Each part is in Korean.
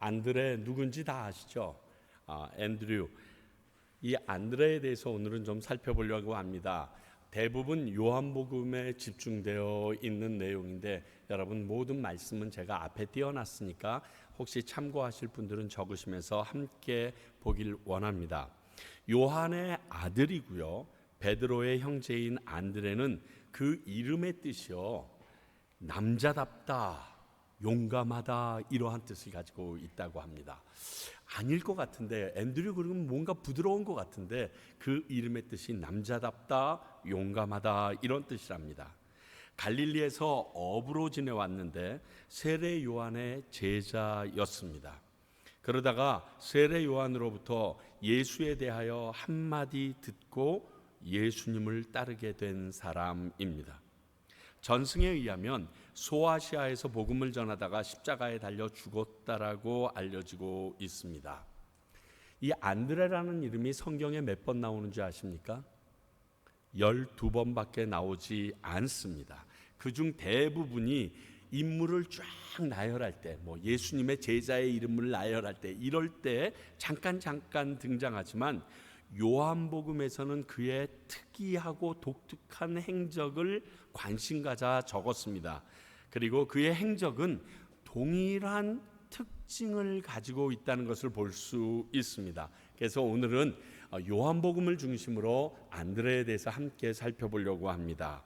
안드레 누군지 다 아시죠? 앤드류. 이 안드레에 대해서 오늘은 좀 살펴보려고 합니다. 대부분 요한복음에 집중되어 있는 내용인데 여러분 모든 말씀은 제가 앞에 띄워놨으니까 혹시 참고하실 분들은 적으시면서 함께 보길 원합니다. 요한의 아들이고요, 베드로의 형제인 안드레는 그 이름의 뜻이요, 남자답다, 용감하다, 이러한 뜻을 가지고 있다고 합니다. 아닐 것 같은데, 앤드류 그러면 뭔가 부드러운 것 같은데 그 이름의 뜻이 남자답다, 용감하다, 이런 뜻이랍니다. 갈릴리에서 어부로 지내왔는데 세례 요한의 제자였습니다. 그러다가 세례 요한으로부터 예수에 대하여 한마디 듣고 예수님을 따르게 된 사람입니다. 전승에 의하면 소아시아에서 복음을 전하다가 십자가에 달려 죽었다라고 알려지고 있습니다. 이 안드레라는 이름이 성경에 몇 번 나오는지 아십니까? 12번밖에 나오지 않습니다. 그중 대부분이 인물을 쫙 나열할 때, 예수님의 제자의 이름을 나열할 때, 이럴 때 잠깐 등장하지만 요한복음에서는 그의 특이하고 독특한 행적을 관심 가져 적었습니다. 그리고 그의 행적은 동일한 특징을 가지고 있다는 것을 볼 수 있습니다. 그래서 오늘은 요한복음을 중심으로 안드레에 대해서 함께 살펴보려고 합니다.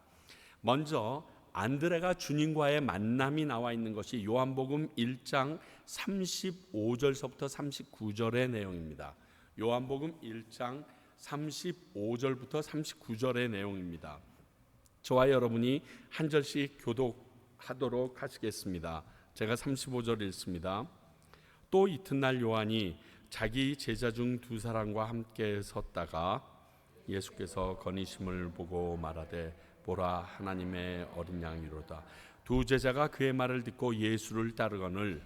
먼저 안드레가 주님과의 만남이 나와 있는 것이 요한복음 1장 35절서부터 39절의 내용입니다. 요한복음 1장 35절부터 39절의 내용입니다. 저와 여러분이 한 절씩 교독하도록 하시겠습니다. 제가 35절 읽습니다. 또 이튿날 요한이 자기 제자 중 두 사람과 함께 섰다가 예수께서 거니심을 보고 말하되 보라, 하나님의 어린 양이로다. 두 제자가 그의 말을 듣고 예수를 따르거늘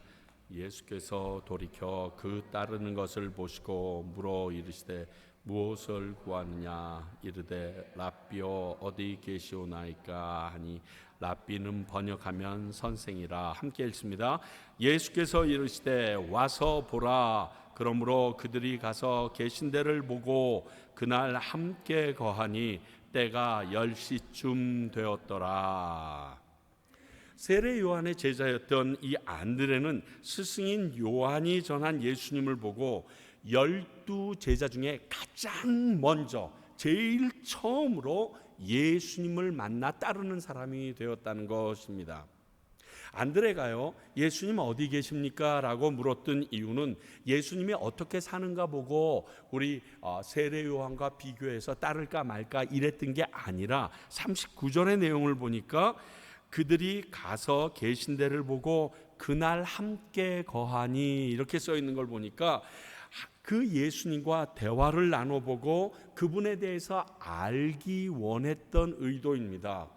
예수께서 돌이켜 그 따르는 것을 보시고 물어 이르시되 무엇을 구하느냐. 이르되 랍비여 어디 계시오나이까 하니 랍비는 번역하면 선생이라. 함께 읽습니다. 예수께서 이르시되 와서 보라. 그러므로 그들이 가서 계신 데를 보고 그날 함께 거하니 때가 10시쯤 되었더라. 세례 요한의 제자였던 이 안드레는 스승인 요한이 전한 예수님을 보고 12제자 중에 가장 먼저 제일 처음으로 예수님을 만나 따르는 사람이 되었다는 것입니다. 안드레가요, 예수님 어디 계십니까? 라고 물었던 이유는 예수님이 어떻게 사는가 보고 우리 세례 요한과 비교해서 따를까 말까 이랬던 게 아니라 39절의 내용을 보니까 그들이 가서 계신 데를 보고 그날 함께 거하니 이렇게 써 있는 걸 보니까 그 예수님과 대화를 나눠보고 그분에 대해서 알기 원했던 의도입니다.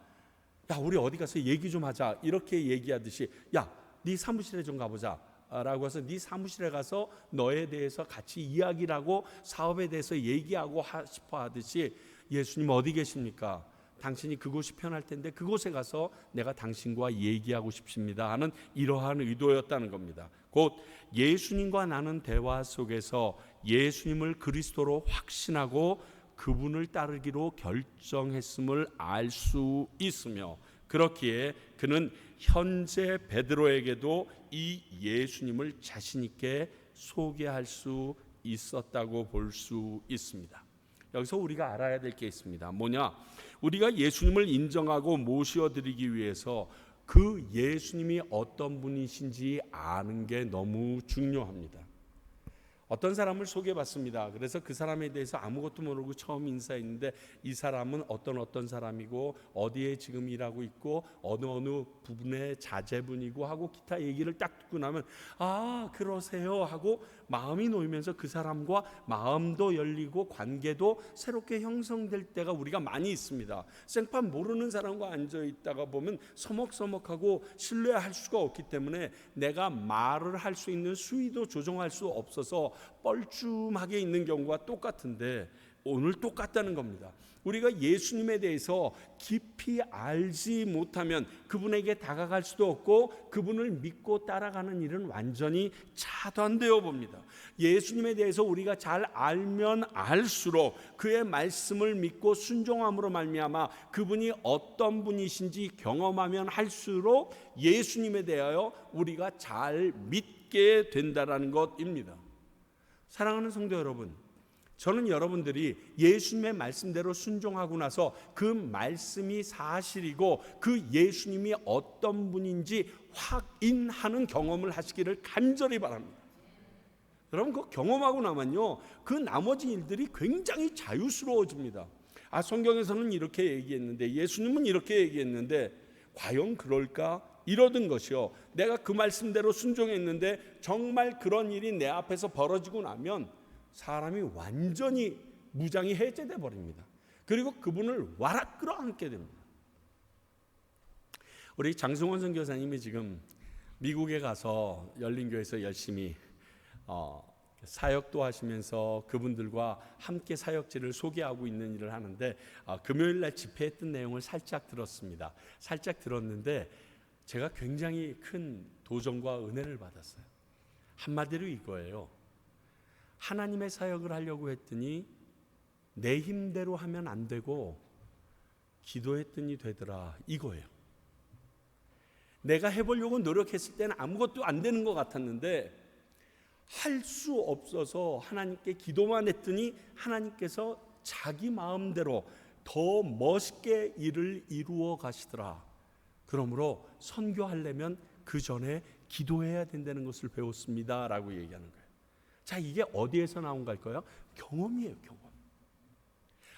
야, 우리 어디 가서 얘기 좀 하자, 이렇게 얘기하듯이 야, 네 사무실에 좀 가보자 라고 해서 네 사무실에 가서 너에 대해서 같이 이야기를 하고 사업에 대해서 얘기하고 싶어 하듯이 예수님 어디 계십니까? 당신이 그곳이 편할 텐데 그곳에 가서 내가 당신과 얘기하고 싶습니다 하는 이러한 의도였다는 겁니다. 곧 예수님과 나눈 대화 속에서 예수님을 그리스도로 확신하고 그분을 따르기로 결정했음을 알 수 있으며, 그렇기에 그는 현재 베드로에게도 이 예수님을 자신 있게 소개할 수 있었다고 볼 수 있습니다. 여기서 우리가 알아야 될 게 있습니다. 뭐냐? 우리가 예수님을 인정하고 모셔드리기 위해서 그 예수님이 어떤 분이신지 아는 게 너무 중요합니다. 어떤 사람을 소개받습니다. 그래서 그 사람에 대해서 아무것도 모르고 처음 인사했는데 이 사람은 어떤 사람이고 어디에 지금 일하고 있고 어느 부분의 자제분이고 하고 기타 얘기를 딱 듣고 나면 아, 그러세요 하고 마음이 놓이면서 그 사람과 마음도 열리고 관계도 새롭게 형성될 때가 우리가 많이 있습니다. 생판 모르는 사람과 앉아있다가 보면 서먹서먹하고 신뢰할 수가 없기 때문에 내가 말을 할 수 있는 수위도 조정할 수 없어서 뻘쭘하게 있는 경우가 똑같은데, 오늘 똑같다는 겁니다. 우리가 예수님에 대해서 깊이 알지 못하면 그분에게 다가갈 수도 없고 그분을 믿고 따라가는 일은 완전히 차단되어 봅니다. 예수님에 대해서 우리가 잘 알면 알수록 그의 말씀을 믿고 순종함으로 말미암아 그분이 어떤 분이신지 경험하면 할수록 예수님에 대하여 우리가 잘 믿게 된다라는 것입니다. 사랑하는 성도 여러분, 저는 여러분들이 예수님의 말씀대로 순종하고 나서 그 말씀이 사실이고 그 예수님이 어떤 분인지 확인하는 경험을 하시기를 간절히 바랍니다. 여러분, 그 경험하고 나면요, 그 나머지 일들이 굉장히 자유스러워집니다. 성경에서는 이렇게 얘기했는데, 예수님은 이렇게 얘기했는데 과연 그럴까? 이러던 것이요, 내가 그 말씀대로 순종했는데 정말 그런 일이 내 앞에서 벌어지고 나면 사람이 완전히 무장이 해제돼 버립니다. 그리고 그분을 와락 끌어안게 됩니다. 우리 장승원 선교사님이 지금 미국에 가서 열린교회에서 열심히 사역도 하시면서 그분들과 함께 사역지를 소개하고 있는 일을 하는데, 금요일날 집회했던 내용을 살짝 들었습니다. 살짝 들었는데 제가 굉장히 큰 도전과 은혜를 받았어요. 한마디로 이거예요. 하나님의 사역을 하려고 했더니 내 힘대로 하면 안 되고 기도했더니 되더라, 이거예요. 내가 해보려고 노력했을 때는 아무것도 안 되는 것 같았는데 할 수 없어서 하나님께 기도만 했더니 하나님께서 자기 마음대로 더 멋있게 일을 이루어 가시더라. 그러므로 선교하려면 그 전에 기도해야 된다는 것을 배웠습니다 라고 얘기하는 거예요. 자, 이게 어디에서 나온 걸까요? 경험이에요, 경험.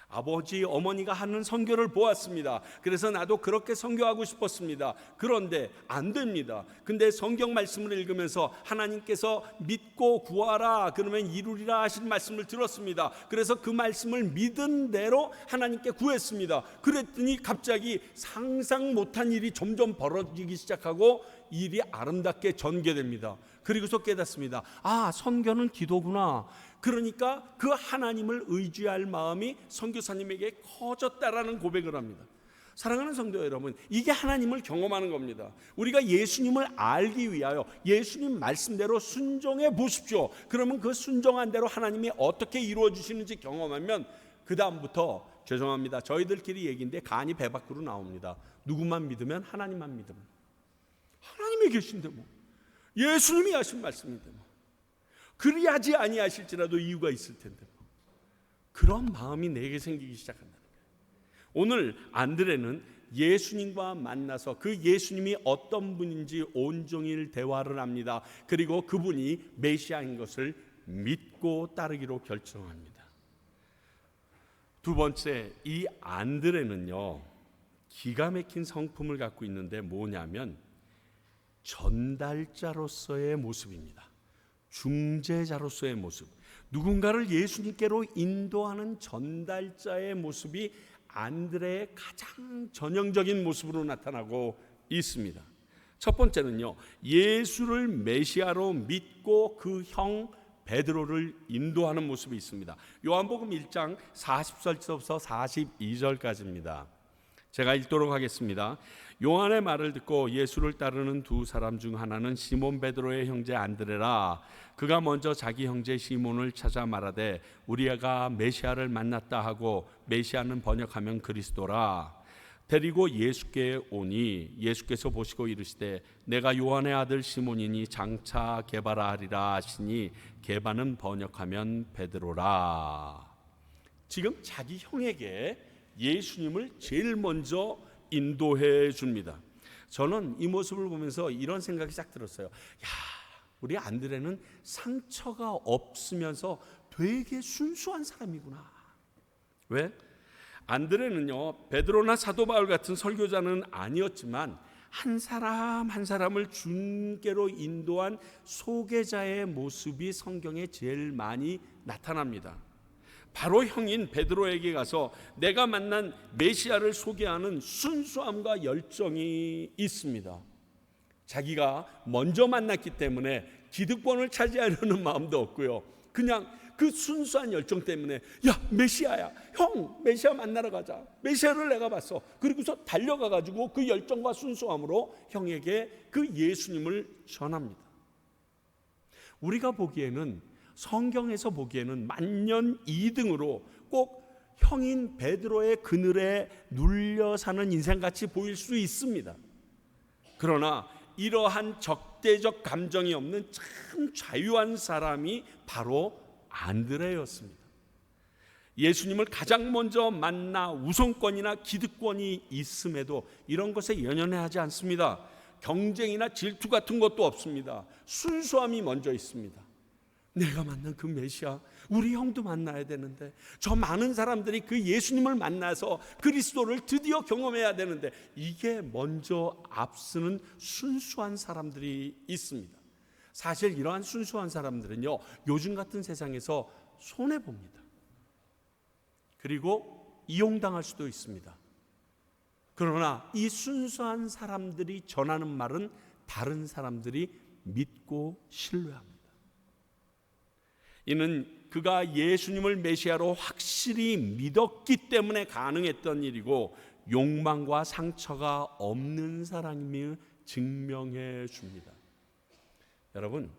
아버지, 어머니가 하는 선교를 보았습니다. 그래서 나도 그렇게 선교하고 싶었습니다. 그런데 안 됩니다. 근데 성경 말씀을 읽으면서 하나님께서 믿고 구하라, 그러면 이루리라 하신 말씀을 들었습니다. 그래서 그 말씀을 믿은 대로 하나님께 구했습니다. 그랬더니 갑자기 상상 못한 일이 점점 벌어지기 시작하고 일이 아름답게 전개됩니다. 그리고서 깨닫습니다. 선교는 기도구나. 그러니까 그 하나님을 의지할 마음이 선교사님에게 커졌다라는 고백을 합니다. 사랑하는 성도 여러분, 이게 하나님을 경험하는 겁니다. 우리가 예수님을 알기 위하여 예수님 말씀대로 순종해 보십시오. 그러면 그 순종한 대로 하나님이 어떻게 이루어 주시는지 경험하면 그 다음부터, 죄송합니다, 저희들끼리 얘기인데 간이 배 밖으로 나옵니다. 누구만 믿으면? 하나님만 믿으면. 하나님이 계신데 뭐, 예수님이 하신 말씀인데 뭐, 그리하지 아니하실지라도 이유가 있을 텐데 뭐. 그런 마음이 내게 생기기 시작한다는 거예요. 오늘 안드레는 예수님과 만나서 그 예수님이 어떤 분인지 온종일 대화를 합니다. 그리고 그분이 메시아인 것을 믿고 따르기로 결정합니다. 두 번째, 이 안드레는요, 기가 막힌 성품을 갖고 있는데 뭐냐면 전달자로서의 모습입니다. 중재자로서의 모습, 누군가를 예수님께로 인도하는 전달자의 모습이 안드레의 가장 전형적인 모습으로 나타나고 있습니다. 첫 번째는요, 예수를 메시아로 믿고 그 형 베드로를 인도하는 모습이 있습니다. 요한복음 1장 40절부터 42절까지입니다. 제가 읽도록 하겠습니다. 요한의 말을 듣고 예수를 따르는 두 사람 중 하나는 시몬 베드로의 형제 안드레라. 그가 먼저 자기 형제 시몬을 찾아 말하되 우리가 메시아를 만났다 하고, 메시아는 번역하면 그리스도라. 데리고 예수께 오니 예수께서 보시고 이르시되 내가 요한의 아들 시몬이니 장차 게바라 하리라 하시니, 게바는 번역하면 베드로라. 지금 자기 형에게 예수님을 제일 먼저 인도해 줍니다. 저는 이 모습을 보면서 이런 생각이 딱 들었어요. 우리 안드레는 상처가 없으면서 되게 순수한 사람이구나. 왜? 안드레는요, 베드로나 사도 바울 같은 설교자는 아니었지만 한 사람 한 사람을 주께로 인도한 소개자의 모습이 성경에 제일 많이 나타납니다. 바로 형인 베드로에게 가서 내가 만난 메시아를 소개하는 순수함과 열정이 있습니다. 자기가 먼저 만났기 때문에 기득권을 차지하려는 마음도 없고요, 그냥 그 순수한 열정 때문에 야 메시아야, 형 메시아 만나러 가자, 메시아를 내가 봤어. 그리고서 달려가 가지고 그 열정과 순수함으로 형에게 그 예수님을 전합니다. 우리가 보기에는, 성경에서 보기에는 만년 2등으로 꼭 형인 베드로의 그늘에 눌려 사는 인생같이 보일 수 있습니다. 그러나 이러한 적대적 감정이 없는 참 자유한 사람이 바로 안드레였습니다. 예수님을 가장 먼저 만나 우선권이나 기득권이 있음에도 이런 것에 연연하지 않습니다. 경쟁이나 질투 같은 것도 없습니다. 순수함이 먼저 있습니다. 내가 만난 그 메시아, 우리 형도 만나야 되는데, 저 많은 사람들이 그 예수님을 만나서 그리스도를 드디어 경험해야 되는데, 이게 먼저 앞서는 순수한 사람들이 있습니다. 사실 이러한 순수한 사람들은요, 요즘 같은 세상에서 손해봅니다. 그리고 이용당할 수도 있습니다. 그러나 이 순수한 사람들이 전하는 말은 다른 사람들이 믿고 신뢰합니다. 이는 그가 예수님을 메시아로 확실히 믿었기 때문에 가능했던 일이고, 욕망과 상처가 없는 사람임을 증명해 줍니다. 여러분,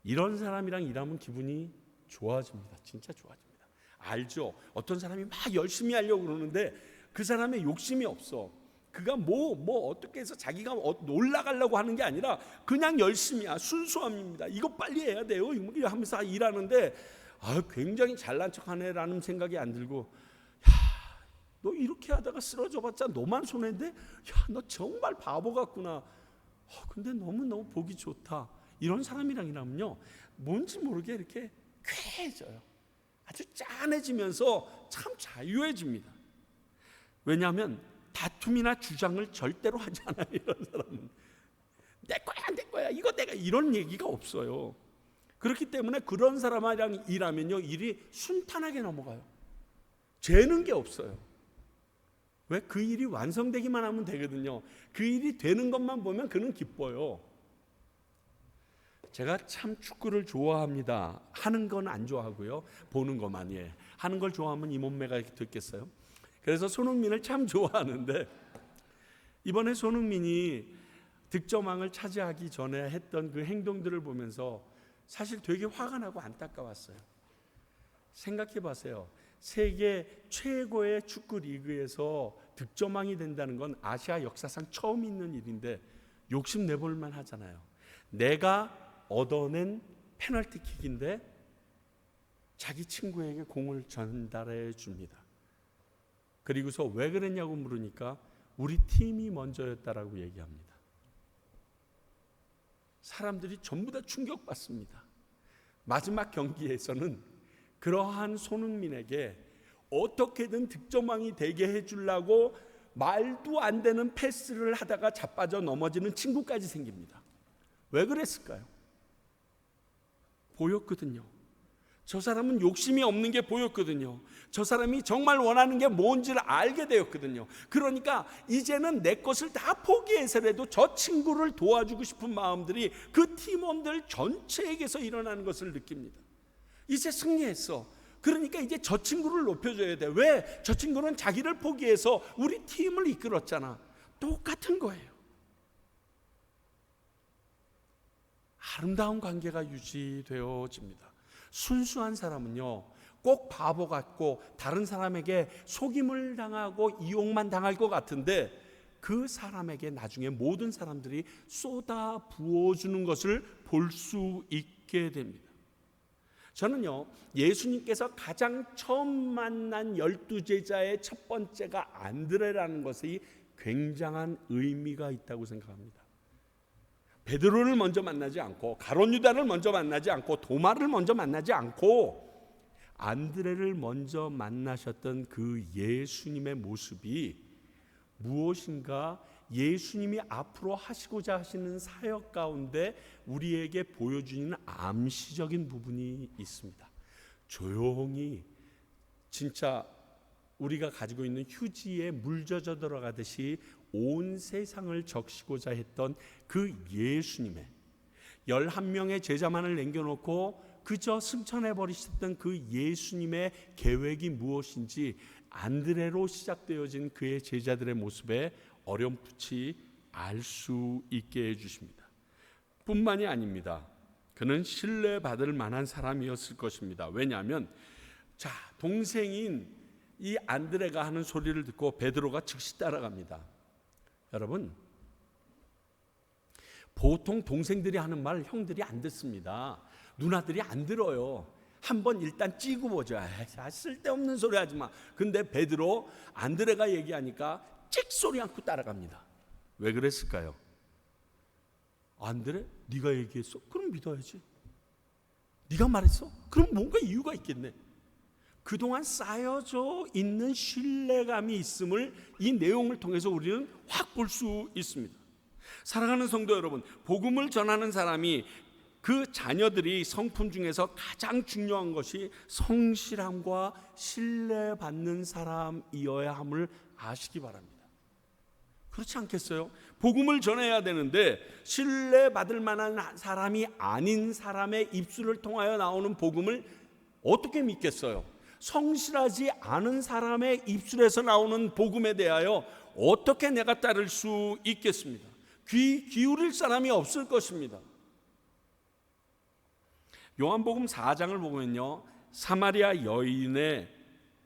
이런 사람이랑 일하면 기분이 좋아집니다. 진짜 좋아집니다. 알죠? 어떤 사람이 막 열심히 하려고 그러는데 그 사람의 욕심이 없어. 그가 어떻게 해서 자기가 올라가려고 하는 게 아니라 그냥 열심히야. 순수함입니다. 이거 빨리 해야 돼요. 이거 하면서 일하는데 굉장히 잘난 척하네라는 생각이 안 들고, 너 이렇게 하다가 쓰러져봤자 너만 손해인데, 너 정말 바보 같구나. 근데 너무너무 보기 좋다. 이런 사람이랑 일하면요, 뭔지 모르게 이렇게 쾌해져요. 아주 짠해지면서 참 자유해집니다. 왜냐하면 다툼이나 주장을 절대로 하지 않아요. 이런 사람은 내 거야 이거 내가, 이런 얘기가 없어요. 그렇기 때문에 그런 사람이랑 일하면요, 일이 순탄하게 넘어가요. 재는 게 없어요. 왜? 그 일이 완성되기만 하면 되거든요. 그 일이 되는 것만 보면 그는 기뻐요. 제가 참 축구를 좋아합니다. 하는 건 안 좋아하고요, 보는 것만이에요. 하는 걸 좋아하면 이 몸매가 이렇게 됐겠어요? 그래서 손흥민을 참 좋아하는데, 이번에 손흥민이 득점왕을 차지하기 전에 했던 그 행동들을 보면서 사실 되게 화가 나고 안타까웠어요. 생각해 보세요. 세계 최고의 축구 리그에서 득점왕이 된다는 건 아시아 역사상 처음 있는 일인데 욕심 내볼 만 하잖아요. 내가 얻어낸 페널티킥인데 자기 친구에게 공을 전달해 줍니다. 그리고서 왜 그랬냐고 물으니까 우리 팀이 먼저였다라고 얘기합니다. 사람들이 전부 다 충격받습니다. 마지막 경기에서는 그러한 손흥민에게 어떻게든 득점왕이 되게 해주려고 말도 안 되는 패스를 하다가 자빠져 넘어지는 친구까지 생깁니다. 왜 그랬을까요? 보였거든요. 저 사람은 욕심이 없는 게 보였거든요. 저 사람이 정말 원하는 게 뭔지를 알게 되었거든요. 그러니까 이제는 내 것을 다 포기해서라도 저 친구를 도와주고 싶은 마음들이 그 팀원들 전체에게서 일어나는 것을 느낍니다. 이제 승리했어. 그러니까 이제 저 친구를 높여줘야 돼. 왜? 저 친구는 자기를 포기해서 우리 팀을 이끌었잖아. 똑같은 거예요. 아름다운 관계가 유지되어집니다. 순수한 사람은요, 꼭 바보 같고 다른 사람에게 속임을 당하고 이용만 당할 것 같은데 그 사람에게 나중에 모든 사람들이 쏟아 부어주는 것을 볼 수 있게 됩니다. 저는요, 예수님께서 가장 처음 만난 12제자의 첫 번째가 안드레라는 것이 굉장한 의미가 있다고 생각합니다. 베드로를 먼저 만나지 않고, 가룟 유다를 먼저 만나지 않고, 도마를 먼저 만나지 않고 안드레를 먼저 만나셨던 그 예수님의 모습이 무엇인가 예수님이 앞으로 하시고자 하시는 사역 가운데 우리에게 보여주는 암시적인 부분이 있습니다. 조용히 진짜 우리가 가지고 있는 휴지에 물 젖어 들어가듯이 온 세상을 적시고자 했던 그 예수님의 11명의 제자만을 남겨놓고 그저 승천해 버리셨던 그 예수님의 계획이 무엇인지 안드레로 시작되어진 그의 제자들의 모습에 어렴풋이 알 수 있게 해주십니다. 뿐만이 아닙니다. 그는 신뢰받을 만한 사람이었을 것입니다. 왜냐하면 동생인 이 안드레가 하는 소리를 듣고 베드로가 즉시 따라갑니다. 여러분, 보통 동생들이 하는 말 형들이 안 듣습니다. 누나들이 안 들어요. 한번 일단 찌고 보자. 쓸데없는 소리 하지 마. 근데 베드로, 안드레가 얘기하니까 찍소리 않고 따라갑니다. 왜 그랬을까요? 안드레, 네가 얘기했어? 그럼 믿어야지. 네가 말했어? 그럼 뭔가 이유가 있겠네. 그동안 쌓여져 있는 신뢰감이 있음을 이 내용을 통해서 우리는 확 볼 수 있습니다. 사랑하는 성도 여러분, 복음을 전하는 사람이 그 자녀들이 성품 중에서 가장 중요한 것이 성실함과 신뢰받는 사람이어야 함을 아시기 바랍니다. 그렇지 않겠어요? 복음을 전해야 되는데 신뢰받을 만한 사람이 아닌 사람의 입술을 통하여 나오는 복음을 어떻게 믿겠어요? 성실하지 않은 사람의 입술에서 나오는 복음에 대하여 어떻게 내가 따를 수 있겠습니다? 귀 기울일 사람이 없을 것입니다. 요한복음 4장을 보면요, 사마리아 여인의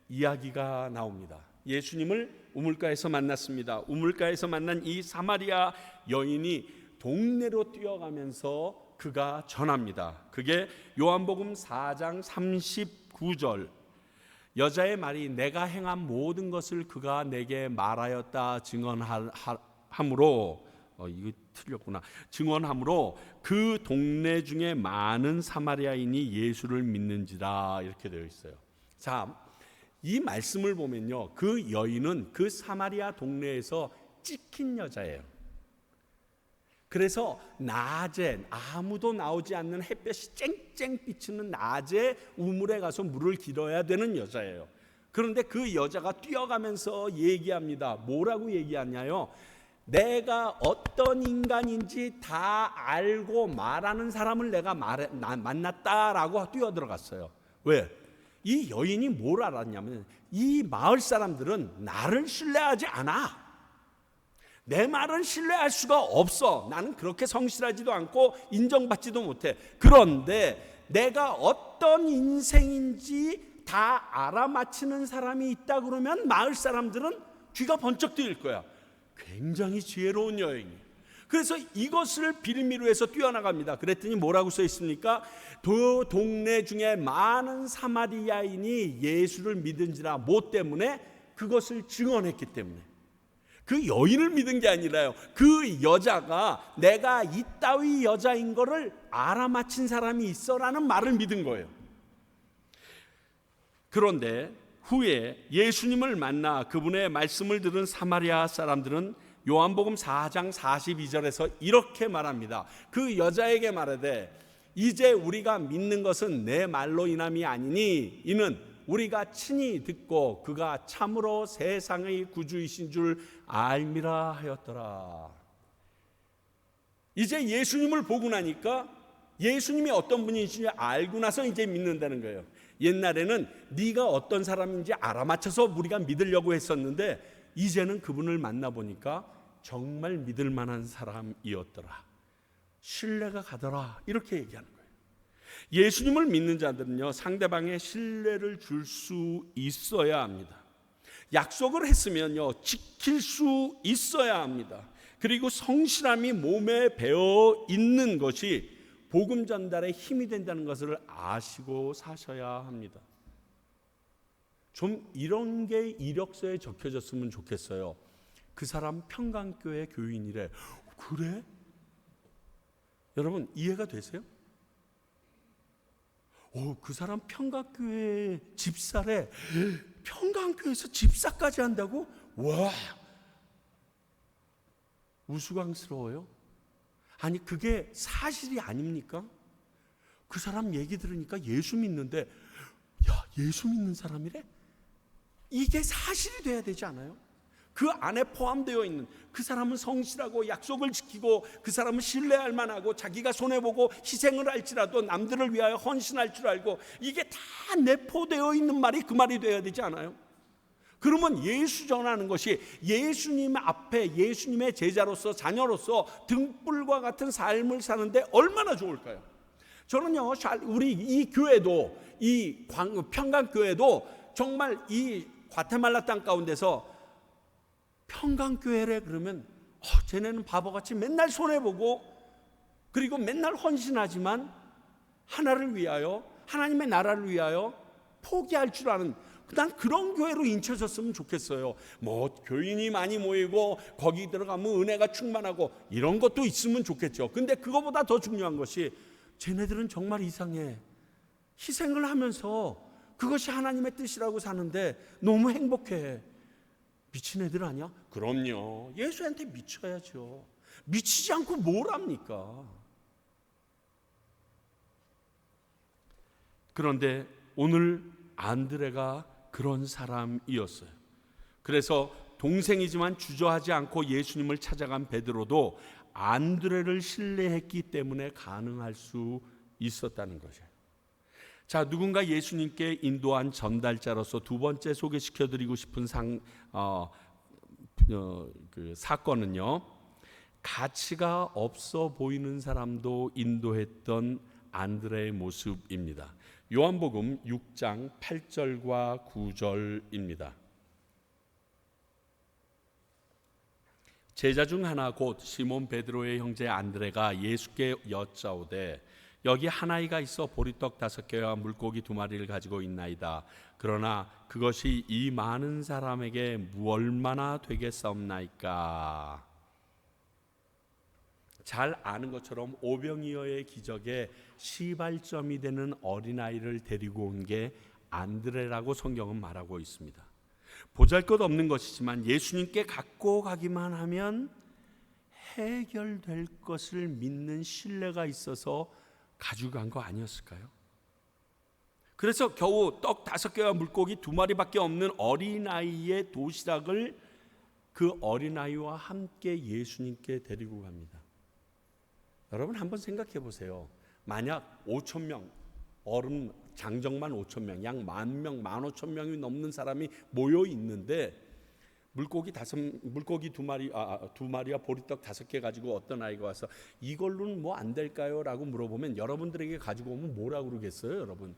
이야기가 나옵니다. 예수님을 우물가에서 만났습니다. 우물가에서 만난 이 사마리아 여인이 동네로 뛰어가면서 그가 전합니다. 그게 요한복음 4장 39절, 여자의 말이 내가 행한 모든 것을 그가 내게 말하였다 증언함으로, 이거 틀렸구나. 증언함으로 그 동네 중에 많은 사마리아인이 예수를 믿는지라, 이렇게 되어 있어요. 자, 이 말씀을 보면요, 그 여인은 그 사마리아 동네에서 찍힌 여자예요. 그래서 낮에 아무도 나오지 않는 햇볕이 쨍쨍 비치는 낮에 우물에 가서 물을 길어야 되는 여자예요. 그런데 그 여자가 뛰어가면서 얘기합니다. 뭐라고 얘기하냐요? 내가 어떤 인간인지 다 알고 말하는 사람을 내가 만났다라고 뛰어들어갔어요. 왜? 이 여인이 뭘 알았냐면 이 마을 사람들은 나를 신뢰하지 않아. 내 말은 신뢰할 수가 없어. 나는 그렇게 성실하지도 않고 인정받지도 못해. 그런데 내가 어떤 인생인지 다 알아맞히는 사람이 있다 그러면 마을 사람들은 귀가 번쩍 뜨일 거야. 굉장히 지혜로운 여인이에요. 그래서 이것을 빌미로 해서 뛰어나갑니다. 그랬더니 뭐라고 써 있습니까? 동네 중에 많은 사마리아인이 예수를 믿은지라. 뭐 때문에? 그것을 증언했기 때문에. 그 여인을 믿은 게 아니라요, 그 여자가 내가 이따위 여자인 거를 알아맞힌 사람이 있어라는 말을 믿은 거예요. 그런데 후에 예수님을 만나 그분의 말씀을 들은 사마리아 사람들은 요한복음 4장 42절에서 이렇게 말합니다. 그 여자에게 말하되 이제 우리가 믿는 것은 내 말로 인함이 아니니 이는 우리가 친히 듣고 그가 참으로 세상의 구주이신 줄 알미라 하였더라. 이제 예수님을 보고 나니까 예수님이 어떤 분이신지 알고 나서 이제 믿는다는 거예요. 옛날에는 네가 어떤 사람인지 알아맞혀서 우리가 믿으려고 했었는데 이제는 그분을 만나보니까 정말 믿을 만한 사람이었더라. 신뢰가 가더라. 이렇게 얘기하는 거예요. 예수님을 믿는 자들은요, 상대방의 신뢰를 줄 수 있어야 합니다. 약속을 했으면요, 지킬 수 있어야 합니다. 그리고 성실함이 몸에 배어 있는 것이 복음 전달에 힘이 된다는 것을 아시고 사셔야 합니다. 좀 이런 게 이력서에 적혀졌으면 좋겠어요. 그 사람 평강교회 교인이래. 그래? 여러분 이해가 되세요? 그 사람 평강교회 집사래. 평강교회에서 집사까지 한다고? 와, 우스꽝스러워요. 아니 그게 사실이 아닙니까? 그 사람 얘기 들으니까 예수 믿는데, 야, 예수 믿는 사람이래? 이게 사실이 돼야 되지 않아요? 그 안에 포함되어 있는 그 사람은 성실하고 약속을 지키고 그 사람은 신뢰할 만하고 자기가 손해보고 희생을 할지라도 남들을 위하여 헌신할 줄 알고 이게 다 내포되어 있는 말이 그 말이 되어야 되지 않아요? 그러면 예수 전하는 것이 예수님 앞에 예수님의 제자로서 자녀로서 등불과 같은 삶을 사는데 얼마나 좋을까요? 저는요, 우리 이 교회도 이 평강교회도 정말 이 과테말라 땅 가운데서 평강교회래 그러면 쟤네는 바보같이 맨날 손해보고 그리고 맨날 헌신하지만 하나를 위하여 하나님의 나라를 위하여 포기할 줄 아는 난 그런 교회로 인쳐졌으면 좋겠어요. 뭐 교인이 많이 모이고 거기 들어가면 은혜가 충만하고 이런 것도 있으면 좋겠죠. 근데 그거보다 더 중요한 것이 쟤네들은 정말 이상해. 희생을 하면서 그것이 하나님의 뜻이라고 사는데 너무 행복해. 미친 애들 아니야? 그럼요. 예수한테 미쳐야죠. 미치지 않고 뭘 합니까? 그런데 오늘 안드레가 그런 사람이었어요. 그래서 동생이지만 주저하지 않고 예수님을 찾아간 베드로도 안드레를 신뢰했기 때문에 가능할 수 있었다는 거죠. 자, 누군가 예수님께 인도한 전달자로서 두 번째 소개시켜드리고 싶은 그 사건은요, 가치가 없어 보이는 사람도 인도했던 안드레의 모습입니다. 요한복음 6장 8절과 9절입니다. 제자 중 하나 곧 시몬 베드로의 형제 안드레가 예수께 여짜오되 여기 한 아이가 있어 보리떡 5개와 물고기 2마리를 가지고 있나이다. 그러나 그것이 이 많은 사람에게 얼마나 되겠사옵나이까. 잘 아는 것처럼 오병이어의 기적에 시발점이 되는 어린아이를 데리고 온 게 안드레라고 성경은 말하고 있습니다. 보잘것없는 것이지만 예수님께 갖고 가기만 하면 해결될 것을 믿는 신뢰가 있어서 가져간 거 아니었을까요? 그래서 겨우 떡 5개와 물고기 2마리밖에 없는 어린아이의 도시락을 그 어린아이와 함께 예수님께 데리고 갑니다. 여러분 한번 생각해 보세요. 만약 5,000명, 어른 장정만 5,000명, 약 10,000명, 15,000명이 넘는 사람이 모여 있는데 물고기 2마리와 보리떡 5개 가지고 어떤 아이가 와서 이걸로는 뭐 안 될까요? 라고 물어보면 여러분들에게 가지고 오면 뭐라고 그러겠어요, 여러분?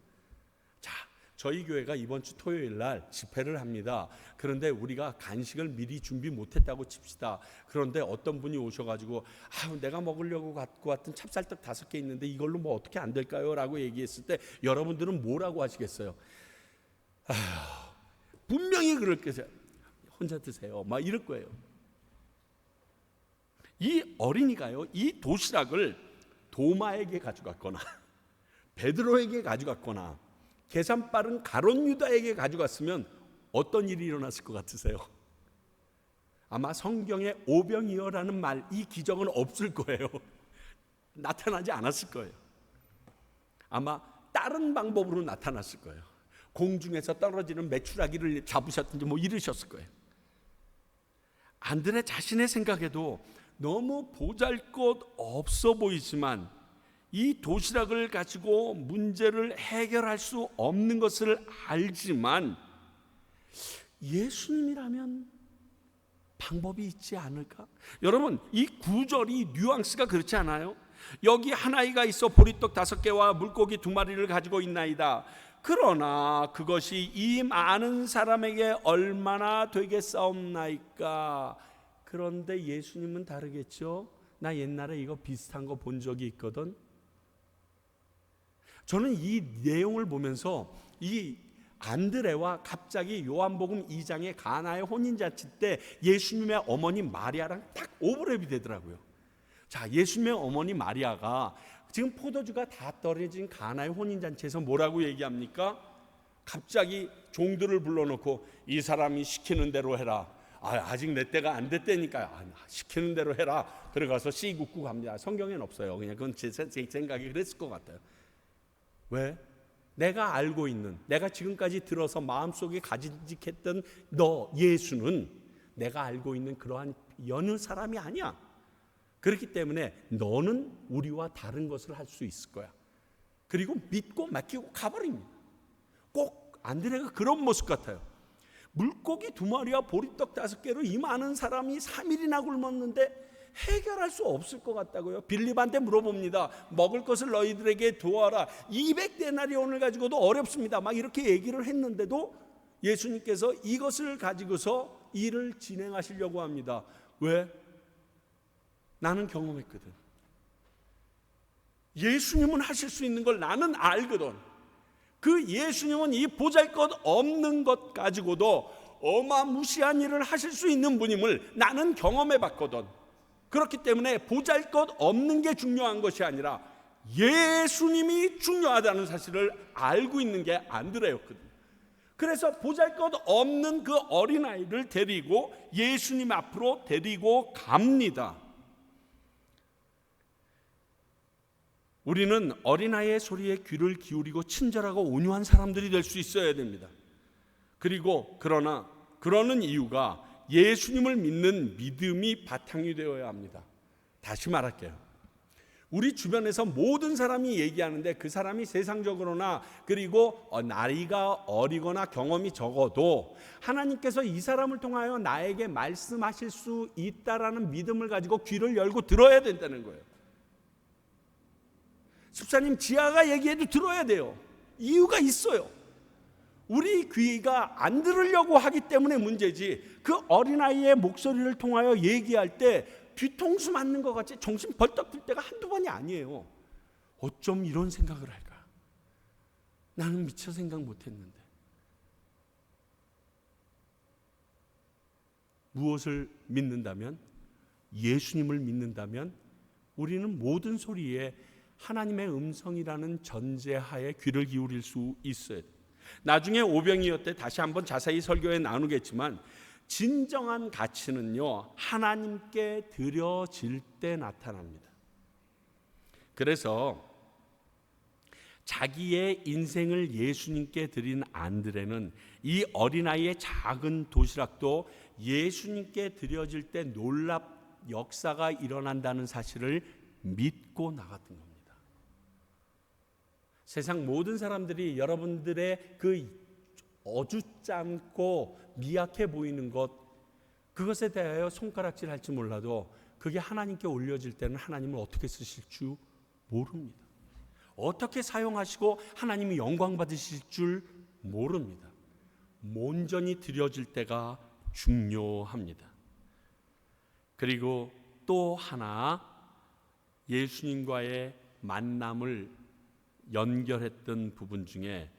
자, 저희 교회가 이번 주 토요일 날 집회를 합니다. 그런데 우리가 간식을 미리 준비 못했다고 칩시다. 그런데 어떤 분이 오셔가지고 내가 먹으려고 갖고 왔던 찹쌀떡 5개 있는데 이걸로 뭐 어떻게 안 될까요? 라고 얘기했을 때 여러분들은 뭐라고 하시겠어요? 분명히 그럴 거예요. 혼자 드세요. 막 이럴 거예요. 이 어린이가요, 이 도시락을 도마에게 가져갔거나 베드로에게 가져갔거나 계산 빠른 가룟 유다에게 가져갔으면 어떤 일이 일어났을 것 같으세요? 아마 성경에 오병이어라는 말, 이 기적은 없을 거예요. 나타나지 않았을 거예요. 아마 다른 방법으로 나타났을 거예요. 공중에서 떨어지는 메추라기를 잡으셨든지 뭐 이러셨을 거예요. 안드레 자신의 생각에도 너무 보잘것없어 보이지만 이 도시락을 가지고 문제를 해결할 수 없는 것을 알지만 예수님이라면 방법이 있지 않을까? 여러분, 이 구절이 뉘앙스가 그렇지 않아요? 여기 한 아이가 있어 보리떡 5개와 물고기 2마리를 가지고 있나이다. 그러나 그것이 이 많은 사람에게 얼마나 되겠사옵나이까. 그런데 예수님은 다르겠죠. 나 옛날에 이거 비슷한 거 본 적이 있거든. 저는 이 내용을 보면서 이 안드레와 갑자기 요한복음 2장의 가나의 혼인잔치 때 예수님의 어머니 마리아랑 딱 오버랩이 되더라고요. 자, 예수님의 어머니 마리아가 지금 포도주가 다 떨어진 가나의 혼인잔치에서 뭐라고 얘기합니까? 갑자기 종들을 불러놓고 이 사람이 시키는 대로 해라. 아직 내 때가 안 됐다니까. 시키는 대로 해라. 들어가서 씨 굽고 갑니다. 성경에는 없어요. 그냥 그건 제 생각이 그랬을 것 같아요. 왜? 내가 알고 있는, 내가 지금까지 들어서 마음속에 가지직했던 너 예수는 내가 알고 있는 그러한 여느 사람이 아니야. 그렇기 때문에 너는 우리와 다른 것을 할 수 있을 거야. 그리고 믿고 맡기고 가버립니다. 꼭 안드레가 그런 모습 같아요. 물고기 2마리와 보리떡 5개로 이 많은 사람이 3일이나 굶었는데 해결할 수 없을 것 같다고요. 빌립한테 물어봅니다. 먹을 것을 너희들에게 도와라. 200데나리온을 가지고도 어렵습니다. 막 이렇게 얘기를 했는데도 예수님께서 이것을 가지고서 일을 진행하시려고 합니다. 왜? 나는 경험했거든. 예수님은 하실 수 있는 걸 나는 알거든. 그 예수님은 이 보잘것없는 것 가지고도 어마무시한 일을 하실 수 있는 분임을 나는 경험해 봤거든. 그렇기 때문에 보잘것없는 게 중요한 것이 아니라 예수님이 중요하다는 사실을 알고 있는 게 안드레였거든요. 그래서 보잘것없는 그 어린아이를 데리고 예수님 앞으로 데리고 갑니다. 우리는 어린아이의 소리에 귀를 기울이고 친절하고 온유한 사람들이 될 수 있어야 됩니다. 그리고 그러는 이유가 예수님을 믿는 믿음이 바탕이 되어야 합니다. 다시 말할게요. 우리 주변에서 모든 사람이 얘기하는데 그 사람이 세상적으로나 그리고 나이가 어리거나 경험이 적어도 하나님께서 이 사람을 통하여 나에게 말씀하실 수 있다라는 믿음을 가지고 귀를 열고 들어야 된다는 거예요. 집사님 지아가 얘기해도 들어야 돼요. 이유가 있어요. 우리 귀가 안 들으려고 하기 때문에 문제지, 그 어린아이의 목소리를 통하여 얘기할 때 뒤통수 맞는 것 같이 정신 벌떡 들 때가 한두 번이 아니에요. 어쩜 이런 생각을 할까? 나는 미처 생각 못했는데. 무엇을 믿는다면? 예수님을 믿는다면 우리는 모든 소리에 하나님의 음성이라는 전제하에 귀를 기울일 수 있어야 돼요. 나중에 오병이어 때 다시 한번 자세히 설교에 나누겠지만 진정한 가치는요, 하나님께 드려질 때 나타납니다. 그래서 자기의 인생을 예수님께 드린 안드레는 이 어린아이의 작은 도시락도 예수님께 드려질 때 역사가 일어난다는 사실을 믿고 나갔던 겁니다. 세상 모든 사람들이 여러분들의 그 어줍잖고 미약해 보이는 것, 그것에 대하여 손가락질 할지 몰라도 그게 하나님께 올려질 때는 하나님은 어떻게 쓰실 줄 모릅니다. 어떻게 사용하시고 하나님이 영광 받으실 줄 모릅니다. 온전히 드려질 때가 중요합니다. 그리고 또 하나, 예수님과의 만남을 연결했던 부분 중에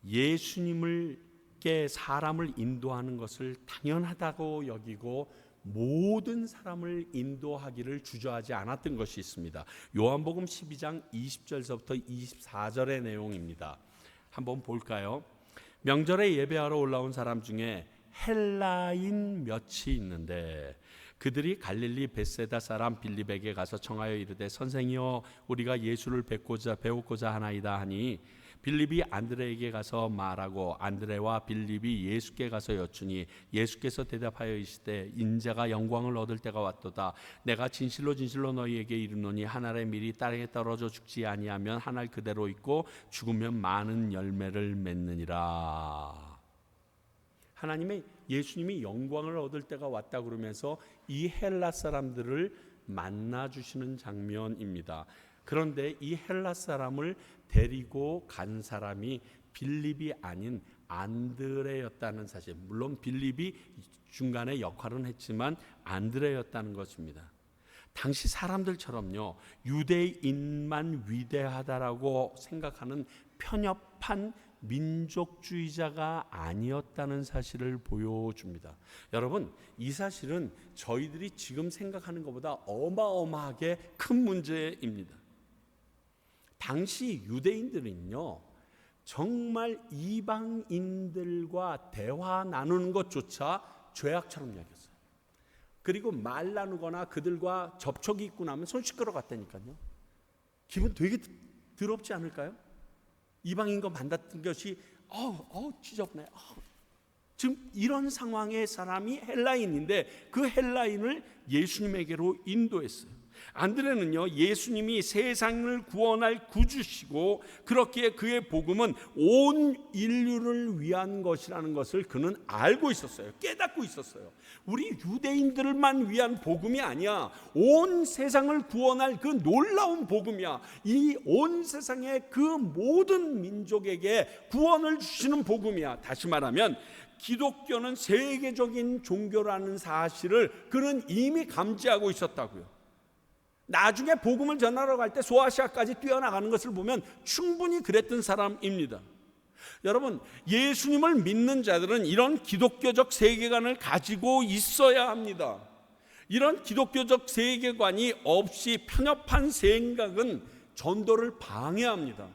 예수님께 사람을 인도하는 것을 당연하다고 여기고 모든 사람을 인도하기를 주저하지 않았던 것이 있습니다. 요한복음 12장 20절서부터 24절의 내용입니다. 한번 볼까요? 명절에 예배하러 올라온 사람 중에 헬라인 몇이 있는데 그들이 갈릴리 벳세다 사람 빌립에게 가서 청하여 이르되 선생이여 우리가 예수를 배우고자 하나이다 하니 빌립이 안드레에게 가서 말하고 안드레와 빌립이 예수께 가서 여쭈니 예수께서 대답하여 이르시되 인자가 영광을 얻을 때가 왔도다. 내가 진실로 너희에게 이르노니 한 알의 밀이 땅에 떨어져 죽지 아니하면 한 알 그대로 있고 죽으면 많은 열매를 맺느니라. 하나님의 예수님이 영광을 얻을 때가 왔다 그러면서 이 헬라 사람들을 만나 주시는 장면입니다. 그런데 이 헬라 사람을 데리고 간 사람이 빌립이 아닌 안드레였다는 사실. 물론 빌립이 중간에 역할은 했지만 안드레였다는 것입니다. 당시 사람들처럼요, 유대인만 위대하다라고 생각하는 편협한 민족주의자가 아니었다는 사실을 보여줍니다. 여러분, 이 사실은 저희들이 지금 생각하는 것보다 어마어마하게 큰 문제입니다. 당시 유대인들은요, 정말 이방인들과 대화 나누는 것조차 죄악처럼 여겼어요. 그리고 말 나누거나 그들과 접촉이 있고 나면 손 씻으러 갔다니까요. 기분 되게 더럽지 않을까요? 이방인과 만났던 것이 지저분해. 지금 이런 상황의 사람이 헬라인인데 그 헬라인을 예수님에게로 인도했어요. 안드레는요, 예수님이 세상을 구원할 구주시고 그렇기에 그의 복음은 온 인류를 위한 것이라는 것을 그는 알고 있었어요. 깨닫고 있었어요. 우리 유대인들만 위한 복음이 아니야. 온 세상을 구원할 그 놀라운 복음이야. 이 온 세상의 그 모든 민족에게 구원을 주시는 복음이야. 다시 말하면 기독교는 세계적인 종교라는 사실을 그는 이미 감지하고 있었다고요. 나중에 복음을 전하러 갈 때 소아시아까지 뛰어나가는 것을 보면 충분히 그랬던 사람입니다. 여러분, 예수님을 믿는 자들은 이런 기독교적 세계관을 가지고 있어야 합니다. 이런 기독교적 세계관이 없이 편협한 생각은 전도를 방해합니다.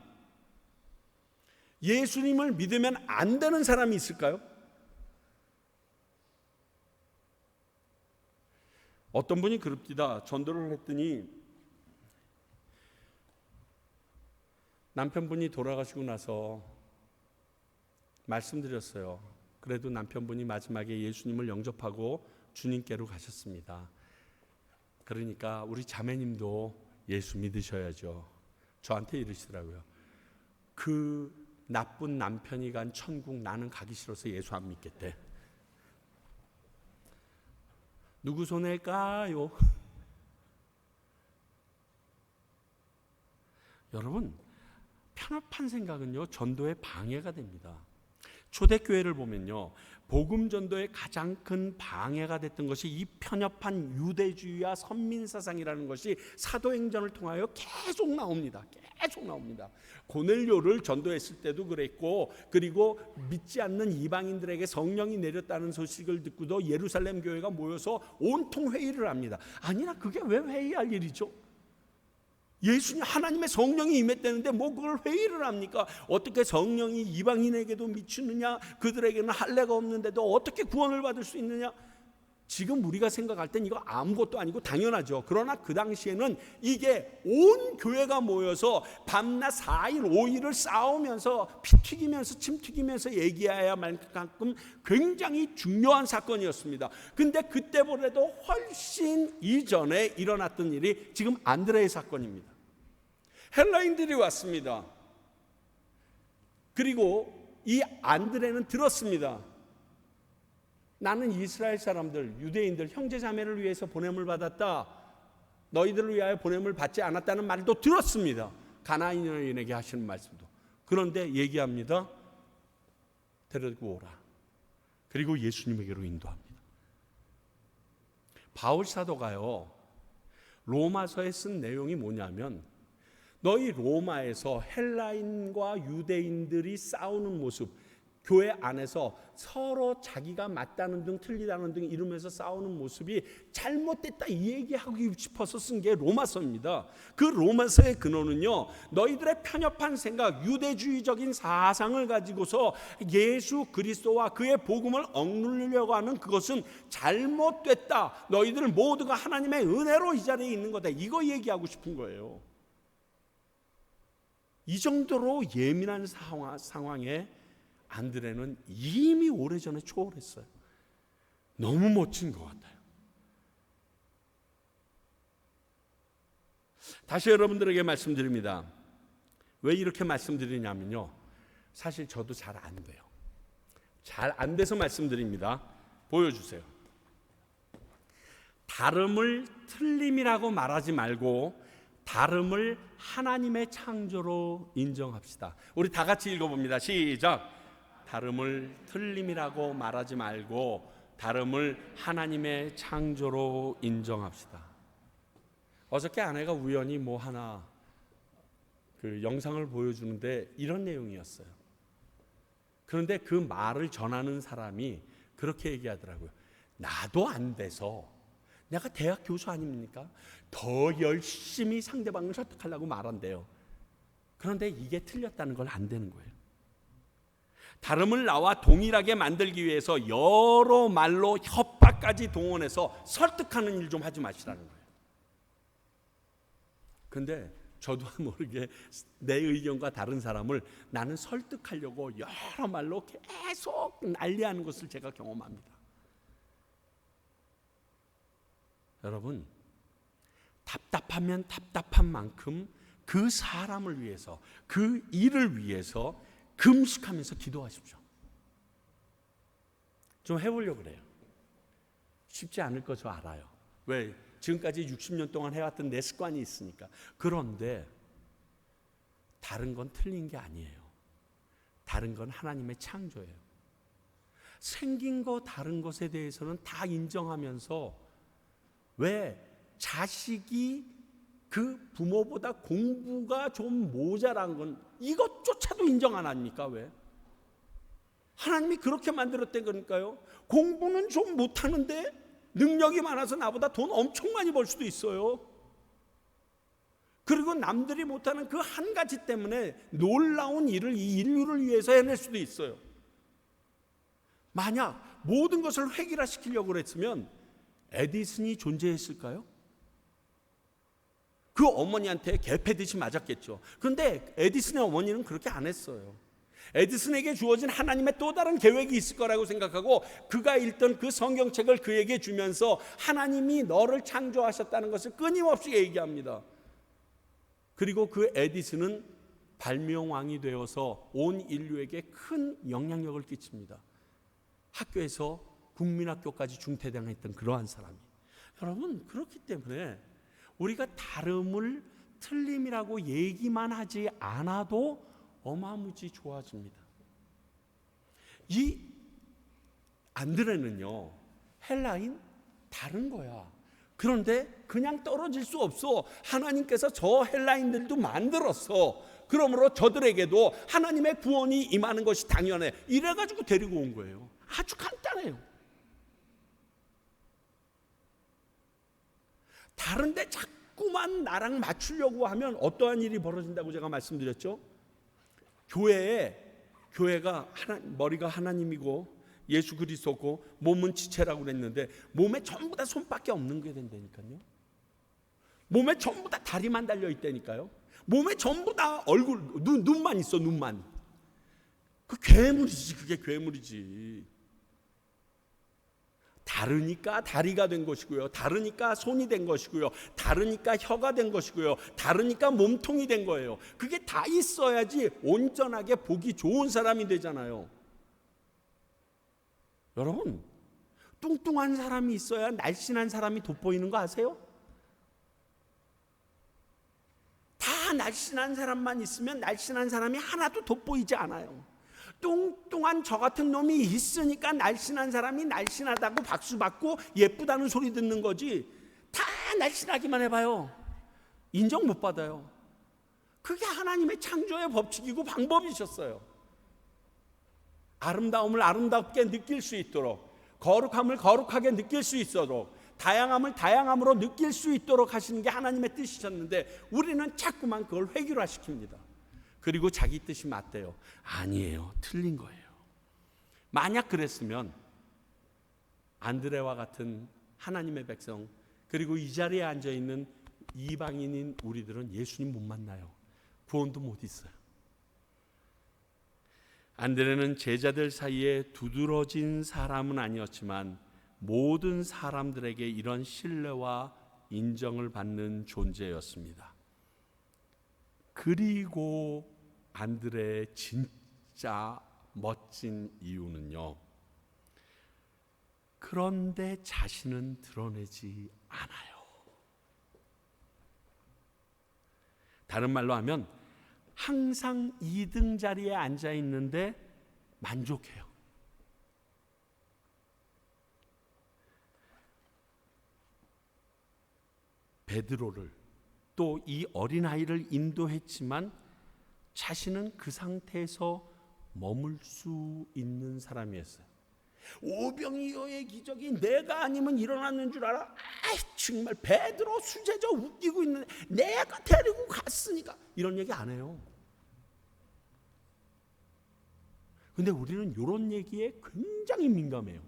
예수님을 믿으면 안 되는 사람이 있을까요? 어떤 분이 그럽니다. 전도를 했더니 남편분이 돌아가시고 나서 말씀드렸어요. 그래도 남편분이 마지막에 예수님을 영접하고 주님께로 가셨습니다. 그러니까 우리 자매님도 예수 믿으셔야죠. 저한테 이러시더라고요. 그 나쁜 남편이 간 천국 나는 가기 싫어서 예수 안 믿겠대. 누구 손에 까요? 여러분, 편협한 생각은요, 전도에 방해가 됩니다. 초대교회를 보면요, 복음 전도에 가장 큰 방해가 됐던 것이 이 편협한 유대주의와 선민사상이라는 것이 사도행전을 통하여 계속 나옵니다. 계속 나옵니다. 고넬료를 전도했을 때도 그랬고, 그리고 믿지 않는 이방인들에게 성령이 내렸다는 소식을 듣고도 예루살렘 교회가 모여서 온통 회의를 합니다. 아니나 그게 왜 회의할 일이죠? 예수님 하나님의 성령이 임했다는데 뭐 그걸 회의를 합니까? 어떻게 성령이 이방인에게도 미치느냐? 그들에게는 할례가 없는데도 어떻게 구원을 받을 수 있느냐? 지금 우리가 생각할 땐 이거 아무것도 아니고 당연하죠. 그러나 그 당시에는 이게 온 교회가 모여서 밤낮 4일 5일을 싸우면서 피 튀기면서 침 튀기면서 얘기해야 할 만큼 굉장히 중요한 사건이었습니다. 근데 그때보다도 훨씬 이전에 일어났던 일이 지금 안드레의 사건입니다. 헬라인들이 왔습니다. 그리고 이 안드레는 들었습니다. 나는 이스라엘 사람들, 유대인들, 형제자매를 위해서 보냄을 받았다. 너희들을 위하여 보냄을 받지 않았다는 말도 들었습니다. 가나안 여인에게 하시는 말씀도. 그런데 얘기합니다. 데리고 오라. 그리고 예수님에게로 인도합니다. 바울 사도가요, 로마서에 쓴 내용이 뭐냐면 너희 로마에서 헬라인과 유대인들이 싸우는 모습, 교회 안에서 서로 자기가 맞다는 등 틀리다는 등 이러면서 싸우는 모습이 잘못됐다 이 얘기하고 싶어서 쓴 게 로마서입니다. 그 로마서의 근원은요, 너희들의 편협한 생각, 유대주의적인 사상을 가지고서 예수 그리스도와 그의 복음을 억누르려고 하는 그것은 잘못됐다. 너희들 모두가 하나님의 은혜로 이 자리에 있는 거다. 이거 얘기하고 싶은 거예요. 이 정도로 예민한 상황에 안드레는 이미 오래전에 초월했어요. 너무 멋진 것 같아요. 다시 여러분들에게 말씀드립니다. 왜 이렇게 말씀드리냐면요, 사실 저도 잘 안 돼요. 잘 안 돼서 말씀드립니다. 보여주세요. 다름을 틀림이라고 말하지 말고 다름을 하나님의 창조로 인정합시다. 우리 다 같이 읽어봅니다. 시작. 다름을 틀림이라고 말하지 말고 다름을 하나님의 창조로 인정합시다. 어저께 아내가 우연히 뭐 하나 그 영상을 보여주는데 이런 내용이었어요. 그런데 그 말을 전하는 사람이 그렇게 얘기하더라고요. 나도 안 돼서, 내가 대학 교수 아닙니까? 더 열심히 상대방을 설득하려고 말한대요. 그런데 이게 틀렸다는 걸 안 되는 거예요. 다름을 나와 동일하게 만들기 위해서 여러 말로 협박까지 동원해서 설득하는 일 좀 하지 마시라는 거예요. 그런데 저도 모르게 내 의견과 다른 사람을 나는 설득하려고 여러 말로 계속 난리하는 것을 제가 경험합니다. 여러분, 답답하면 답답한 만큼 그 사람을 위해서, 그 일을 위해서 금식하면서 기도하십시오. 좀 해보려고 그래요. 쉽지 않을 거 저 알아요. 왜? 지금까지 60년 동안 해왔던 내 습관이 있으니까. 그런데 다른 건 틀린 게 아니에요. 다른 건 하나님의 창조예요. 생긴 거 다른 것에 대해서는 다 인정하면서 왜 자식이 그 부모보다 공부가 좀 모자란 건 이것조차도 인정 안 합니까? 왜? 하나님이 그렇게 만들었던 거니까요. 공부는 좀 못하는데 능력이 많아서 나보다 돈 엄청 많이 벌 수도 있어요. 그리고 남들이 못하는 그 한 가지 때문에 놀라운 일을 이 인류를 위해서 해낼 수도 있어요. 만약 모든 것을 획일화시키려고 그랬으면 에디슨이 존재했을까요? 그 어머니한테 개 패듯이 맞았겠죠. 그런데 에디슨의 어머니는 그렇게 안 했어요. 에디슨에게 주어진 하나님의 또 다른 계획이 있을 거라고 생각하고 그가 읽던 그 성경책을 그에게 주면서 하나님이 너를 창조하셨다는 것을 끊임없이 얘기합니다. 그리고 그 에디슨은 발명왕이 되어서 온 인류에게 큰 영향력을 끼칩니다. 학교에서 국민학교까지 중퇴당했던 그러한 사람이. 여러분, 그렇기 때문에 우리가 다름을 틀림이라고 얘기만 하지 않아도 어마무지 좋아집니다. 이 안드레는요, 헬라인 다른 거야. 그런데 그냥 떨어질 수 없어. 하나님께서 저 헬라인들도 만들었어. 그러므로 저들에게도 하나님의 구원이 임하는 것이 당연해. 이래가지고 데리고 온 거예요. 아주 간단해요. 다른데 자꾸만 나랑 맞추려고 하면 어떠한 일이 벌어진다고 제가 말씀드렸죠? 교회가 머리가 하나님이고 예수 그리스도고 몸은 지체라고 그랬는데 몸에 전부 다 손밖에 없는 게 된다니까요. 몸에 전부 다 다리만 달려 있다니까요. 몸에 전부 다 얼굴, 눈만 있어, 눈만. 그 괴물이지, 그게 괴물이지. 다르니까 다리가 된 것이고요. 다르니까 손이 된 것이고요. 다르니까 혀가 된 것이고요. 다르니까 몸통이 된 거예요. 그게 다 있어야지 온전하게 보기 좋은 사람이 되잖아요. 여러분, 뚱뚱한 사람이 있어야 날씬한 사람이 돋보이는 거 아세요? 다 날씬한 사람만 있으면 날씬한 사람이 하나도 돋보이지 않아요. 뚱뚱한 저 같은 놈이 있으니까 날씬한 사람이 날씬하다고 박수 받고 예쁘다는 소리 듣는 거지. 다 날씬하기만 해봐요. 인정 못 받아요. 그게 하나님의 창조의 법칙이고 방법이셨어요. 아름다움을 아름답게 느낄 수 있도록, 거룩함을 거룩하게 느낄 수 있도록, 다양함을 다양함으로 느낄 수 있도록 하시는 게 하나님의 뜻이셨는데 우리는 자꾸만 그걸 획일화시킵니다. 그리고 자기 뜻이 맞대요. 아니에요. 틀린 거예요. 만약 그랬으면 안드레와 같은 하나님의 백성, 그리고 이 자리에 앉아있는 이방인인 우리들은 예수님 못 만나요. 구원도 못 있어요. 안드레는 제자들 사이에 두드러진 사람은 아니었지만 모든 사람들에게 이런 신뢰와 인정을 받는 존재였습니다. 그리고 안드레의 진짜 멋진 이유는요, 그런데 자신은 드러내지 않아요. 다른 말로 하면 항상 2등 자리에 앉아 있는데 만족해요. 베드로를 또 이 어린아이를 인도했지만 자신은 그 상태에서 머물 수 있는 사람이었어요. 오병이어의 기적이 내가 아니면 일어났는 줄 알아? 아이, 정말 베드로 수제자 웃기고 있는데 내가 데리고 갔으니까 이런 얘기 안 해요. 근데 우리는 이런 얘기에 굉장히 민감해요.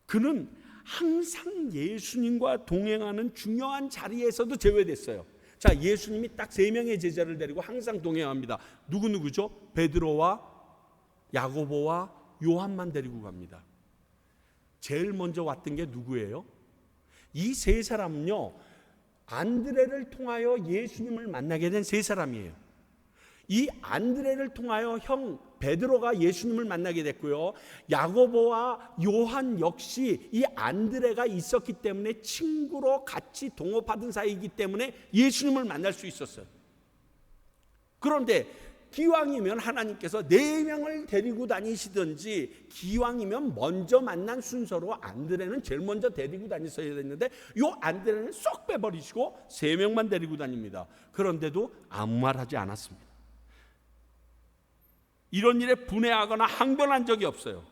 그는 항상 예수님과 동행하는 중요한 자리에서도 제외됐어요. 자, 예수님이 딱 3명의 제자를 데리고 항상 동행합니다. 누구죠? 베드로와 야고보와 요한만 데리고 갑니다. 제일 먼저 왔던 게 누구예요? 이 3사람은요, 안드레를 통하여 예수님을 만나게 된 3사람이에요. 이 안드레를 통하여 형 베드로가 예수님을 만나게 됐고요, 야고보와 요한 역시 이 안드레가 있었기 때문에 친구로 같이 동업하던 사이이기 때문에 예수님을 만날 수 있었어요. 그런데 기왕이면 하나님께서 4명을 데리고 다니시든지, 기왕이면 먼저 만난 순서로 안드레는 제일 먼저 데리고 다녔어야 됐는데 이 안드레는 쏙 빼버리시고 3명만 데리고 다닙니다. 그런데도 아무 말 하지 않았습니다. 이런 일에 분해하거나 항변한 적이 없어요.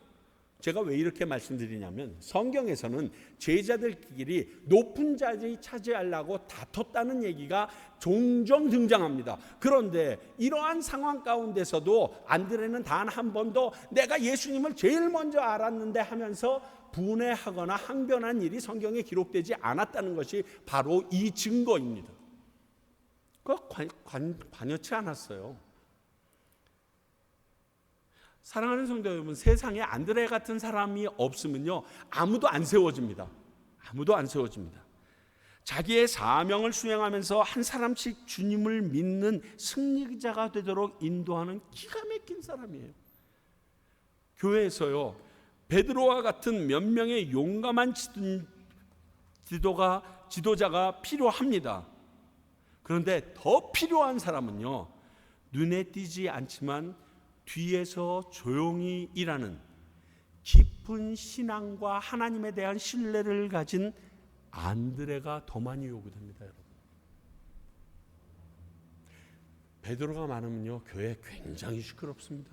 제가 왜 이렇게 말씀드리냐면, 성경에서는 제자들끼리 높은 자리 차지하려고 다퉜다는 얘기가 종종 등장합니다. 그런데 이러한 상황 가운데서도 안드레는 단 한 번도 내가 예수님을 제일 먼저 알았는데 하면서 분해하거나 항변한 일이 성경에 기록되지 않았다는 것이 바로 이 증거입니다. 관여치 않았어요. 사랑하는 성도 여러분, 세상에 안드레 같은 사람이 없으면요, 아무도 안 세워집니다. 아무도 안 세워집니다. 자기의 사명을 수행하면서 한 사람씩 주님을 믿는 승리자가 되도록 인도하는 기가 막힌 사람이에요. 교회에서요, 베드로와 같은 몇 명의 용감한 지도자가 필요합니다. 그런데 더 필요한 사람은요, 눈에 띄지 않지만 뒤에서 조용히 일하는 깊은 신앙과 하나님에 대한 신뢰를 가진 안드레가 더 많이 요구됩니다. 여러분, 베드로가 많으면요, 교회 굉장히 시끄럽습니다.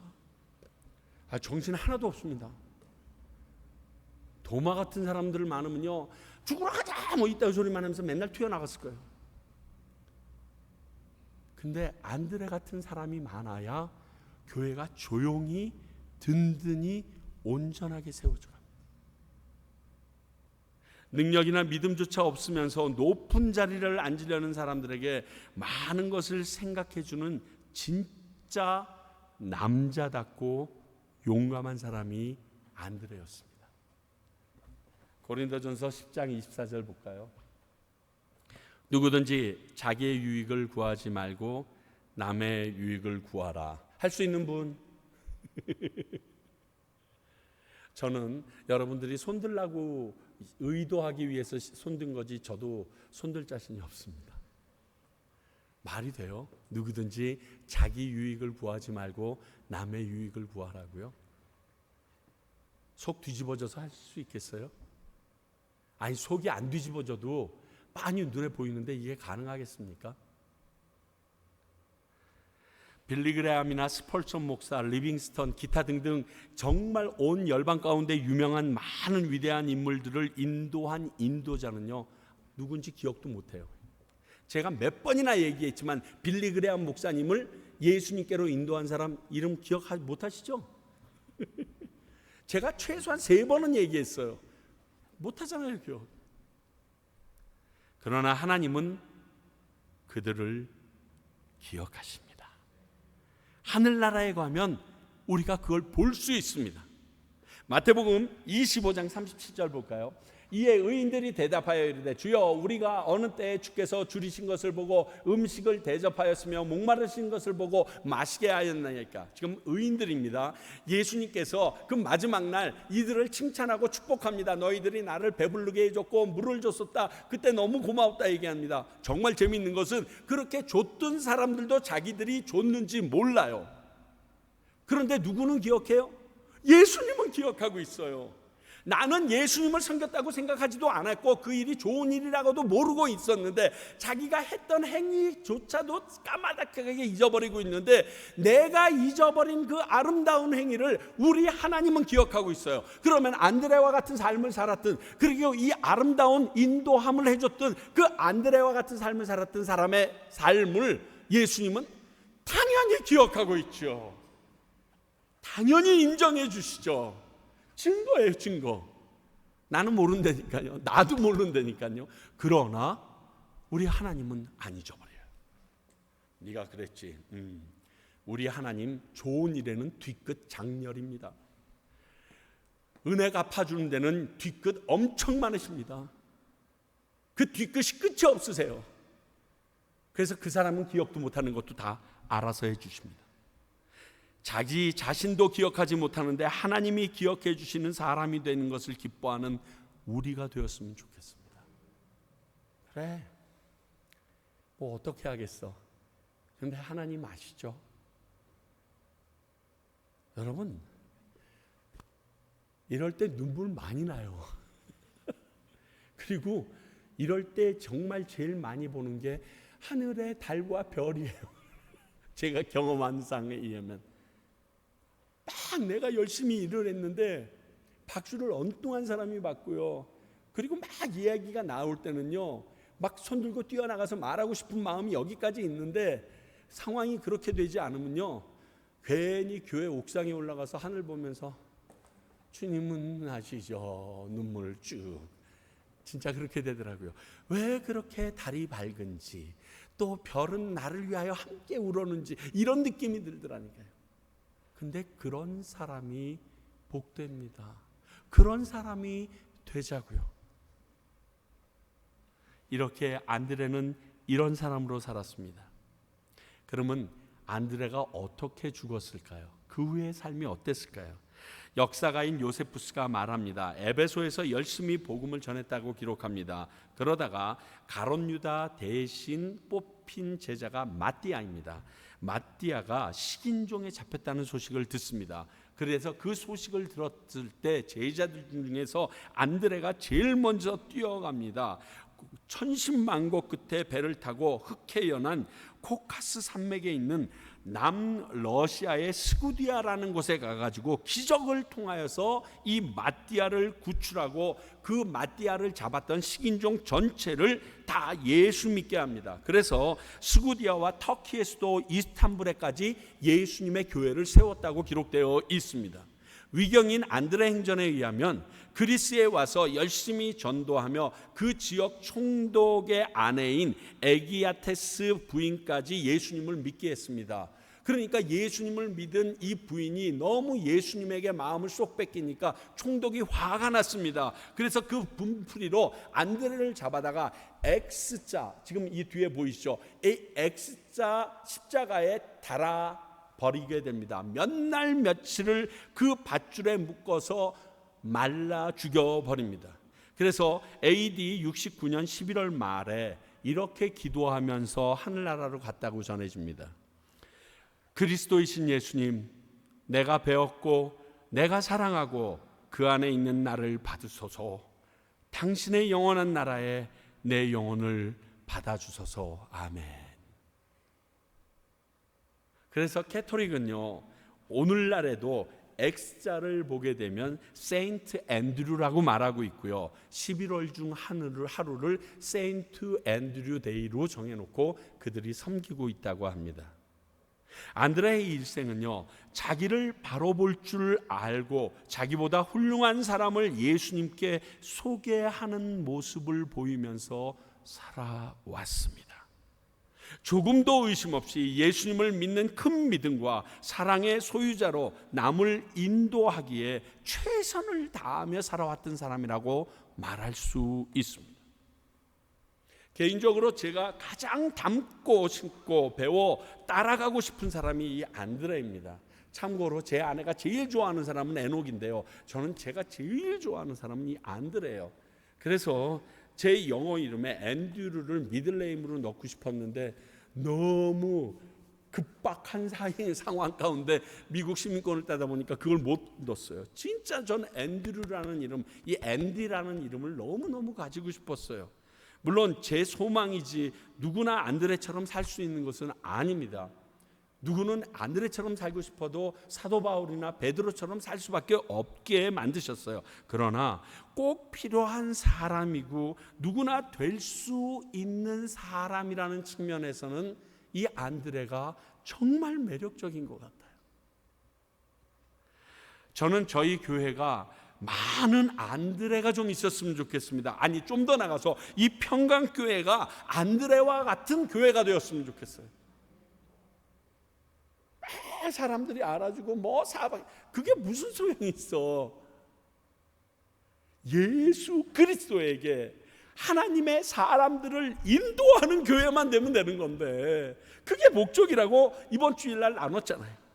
정신 하나도 없습니다. 도마 같은 사람들 많으면요, 죽으러 가자 뭐 이따위 소리만 하면서 맨날 튀어나갔을 거예요. 근데 안드레 같은 사람이 많아야 교회가 조용히 든든히 온전하게 세워져 갑니다. 능력이나 믿음조차 없으면서 높은 자리를 앉으려는 사람들에게 많은 것을 생각해 주는 진짜 남자답고 용감한 사람이 안드레였습니다. 고린도전서 10장 24절 볼까요? 누구든지 자기의 유익을 구하지 말고 남의 유익을 구하라. 할 수 있는 분? 저는 여러분들이 손들라고 의도하기 위해서 손든 거지 저도 손들 자신이 없습니다. 말이 돼요? 누구든지 자기 유익을 구하지 말고 남의 유익을 구하라고요? 속 뒤집어져서 할 수 있겠어요? 아니, 속이 안 뒤집어져도 빤히 눈에 보이는데 이게 가능하겠습니까? 빌리 그레함이나 스펄전 목사, 리빙스턴, 기타 등등 정말 온 열방 가운데 유명한 많은 위대한 인물들을 인도한 인도자는요, 누군지 기억도 못해요. 제가 몇 번이나 얘기했지만 빌리 그레함 목사님을 예수님께로 인도한 사람 이름 기억 못하시죠? 제가 최소한 3번은 얘기했어요. 못하잖아요, 기억. 그러나 하나님은 그들을 기억하십니다. 하늘나라에 가면 우리가 그걸 볼 수 있습니다. 마태복음 25장 37절 볼까요? 이에 의인들이 대답하여 이르되 주여 우리가 어느 때에 주께서 줄이신 것을 보고 음식을 대접하였으며 목마르신 것을 보고 마시게 하였나이까. 지금 의인들입니다. 예수님께서 그 마지막 날 이들을 칭찬하고 축복합니다. 너희들이 나를 배부르게 해줬고 물을 줬었다. 그때 너무 고마웠다 얘기합니다. 정말 재미있는 것은 그렇게 줬던 사람들도 자기들이 줬는지 몰라요. 그런데 누구는 기억해요? 예수님은 기억하고 있어요. 나는 예수님을 섬겼다고 생각하지도 않았고 그 일이 좋은 일이라고도 모르고 있었는데 자기가 했던 행위조차도 까마득하게 잊어버리고 있는데 내가 잊어버린 그 아름다운 행위를 우리 하나님은 기억하고 있어요. 그러면 안드레와 같은 삶을 살았던, 그리고 이 아름다운 인도함을 해줬던 그 안드레와 같은 삶을 살았던 사람의 삶을 예수님은 당연히 기억하고 있죠. 당연히 인정해 주시죠. 증거예요, 증거. 나는 모른다니까요. 나도 모른다니까요. 그러나 우리 하나님은 안 잊어버려요. 네가 그랬지. 우리 하나님 좋은 일에는 뒤끝 장렬입니다. 은혜 갚아주는 데는 뒤끝 엄청 많으십니다. 그 뒤끝이 끝이 없으세요. 그래서 그 사람은 기억도 못하는 것도 다 알아서 해주십니다. 자기 자신도 기억하지 못하는데 하나님이 기억해 주시는 사람이 되는 것을 기뻐하는 우리가 되었으면 좋겠습니다. 그래, 뭐 어떻게 하겠어. 그런데 하나님 아시죠? 여러분, 이럴 때 눈물 많이 나요. 그리고 이럴 때 정말 제일 많이 보는 게 하늘의 달과 별이에요. 제가 경험한 상에 의하면 막 내가 열심히 일을 했는데 박수를 엉뚱한 사람이 받고요. 그리고 막 이야기가 나올 때는요, 막 손들고 뛰어나가서 말하고 싶은 마음이 여기까지 있는데 상황이 그렇게 되지 않으면요, 괜히 교회 옥상에 올라가서 하늘 보면서 주님은 아시죠? 눈물 쭉. 진짜 그렇게 되더라고요. 왜 그렇게 달이 밝은지, 또 별은 나를 위하여 함께 울었는지, 이런 느낌이 들더라니까요. 근데 그런 사람이 복됩니다. 그런 사람이 되자고요. 이렇게 안드레는 이런 사람으로 살았습니다. 그러면 안드레가 어떻게 죽었을까요? 그 후의 삶이 어땠을까요? 역사가인 요세푸스가 말합니다. 에베소에서 열심히 복음을 전했다고 기록합니다. 그러다가 가룟 유다 대신 뽑힌 제자가 마띠아입니다. 마띠아가 식인종에 잡혔다는 소식을 듣습니다. 그래서 그 소식을 들었을 때 제자들 중에서 안드레가 제일 먼저 뛰어갑니다. 천신만고 끝에 배를 타고 흑해 연한 코카스 산맥에 있는 남러시아의 스구디아라는 곳에 가가지고 기적을 통하여서 이 마띠아를 구출하고 그 마띠아를 잡았던 식인종 전체를 다 예수 믿게 합니다. 그래서 스구디아와 터키의 수도 이스탄불에까지 예수님의 교회를 세웠다고 기록되어 있습니다. 위경인 안드레 행전에 의하면 그리스에 와서 열심히 전도하며 그 지역 총독의 아내인 에기아테스 부인까지 예수님을 믿게 했습니다. 그러니까 예수님을 믿은 이 부인이 너무 예수님에게 마음을 쏙 뺏기니까 총독이 화가 났습니다. 그래서 그 분풀이로 안드레를 잡아다가 X자, 지금 이 뒤에 보이시죠? 이 X자 십자가에 달아 버리게 됩니다. 몇 날 며칠을 그 밧줄에 묶어서 말라 죽여버립니다. 그래서 AD 69년 11월 말에 이렇게 기도하면서 하늘나라로 갔다고 전해집니다. 그리스도이신 예수님, 내가 배웠고 내가 사랑하고 그 안에 있는 나를 받으소서. 당신의 영원한 나라에 내 영혼을 받아주소서. 아멘. 그래서 캐토릭은요, 오늘날에도 X자를 보게 되면 세인트 앤드류라고 말하고 있고요, 11월 중 하루를 세인트 앤드류 데이로 정해놓고 그들이 섬기고 있다고 합니다. 안드레의 일생은요, 자기를 바로 볼 줄 알고 자기보다 훌륭한 사람을 예수님께 소개하는 모습을 보이면서 살아왔습니다. 조금도 의심 없이 예수님을 믿는 큰 믿음과 사랑의 소유자로 남을 인도하기에 최선을 다하며 살아왔던 사람이라고 말할 수 있습니다. 개인적으로 제가 가장 닮고 싶고 배워 따라가고 싶은 사람이 이 안드레입니다. 참고로 제 아내가 제일 좋아하는 사람은 에녹인데요, 저는 제가 제일 좋아하는 사람은 이 안드레예요. 그래서 제 영어 이름에 앤드류를 미들네임으로 넣고 싶었는데 너무 급박한 상황 가운데 미국 시민권을 따다 보니까 그걸 못 넣었어요. 진짜 전 앤드류라는 이름, 이 앤디라는 이름을 너무너무 가지고 싶었어요. 물론 제 소망이지 누구나 안드레처럼 살 수 있는 것은 아닙니다. 누구는 안드레처럼 살고 싶어도 사도 바울이나 베드로처럼 살 수밖에 없게 만드셨어요. 그러나 꼭 필요한 사람이고 누구나 될 수 있는 사람이라는 측면에서는 이 안드레가 정말 매력적인 것 같아요. 저는 저희 교회가 많은 안드레가 좀 있었으면 좋겠습니다. 아니, 좀 더 나가서 이 평강교회가 안드레와 같은 교회가 되었으면 좋겠어요. 사람들이 알아주고 뭐 사박, 그게 무슨 소용이 있어. 예수 그리스도에게 하나님의 사람들을 인도하는 교회만 되면 되는 건데, 그게 목적이라고 이번 주일날 나눴잖아요.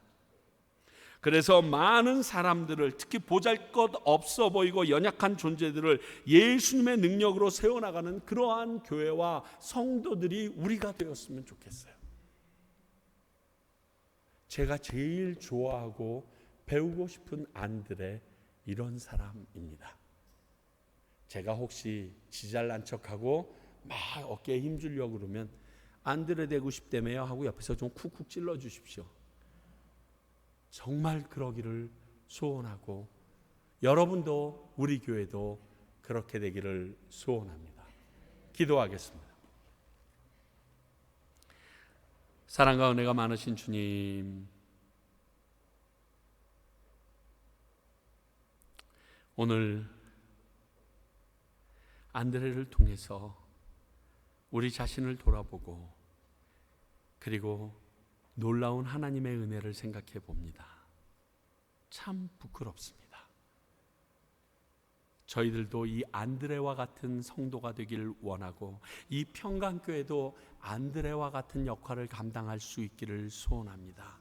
그래서 많은 사람들을, 특히 보잘것없어 보이고 연약한 존재들을 예수님의 능력으로 세워나가는 그러한 교회와 성도들이 우리가 되었으면 좋겠어요. 제가 제일 좋아하고 배우고 싶은 안드레, 이런 사람입니다. 제가 혹시 지잘난 척하고 막 어깨에 힘주려고 그러면 안드레 되고 싶다며요 하고 옆에서 좀 쿡쿡 찔러 주십시오. 정말 그러기를 소원하고, 여러분도 우리 교회도 그렇게 되기를 소원합니다. 기도하겠습니다. 사랑과 은혜가 많으신 주님, 오늘 안드레를 통해서 우리 자신을 돌아보고, 그리고 놀라운 하나님의 은혜를 생각해 봅니다. 참 부끄럽습니다. 저희들도 이 안드레와 같은 성도가 되기를 원하고, 이 평강교회도 안드레와 같은 역할을 감당할 수 있기를 소원합니다.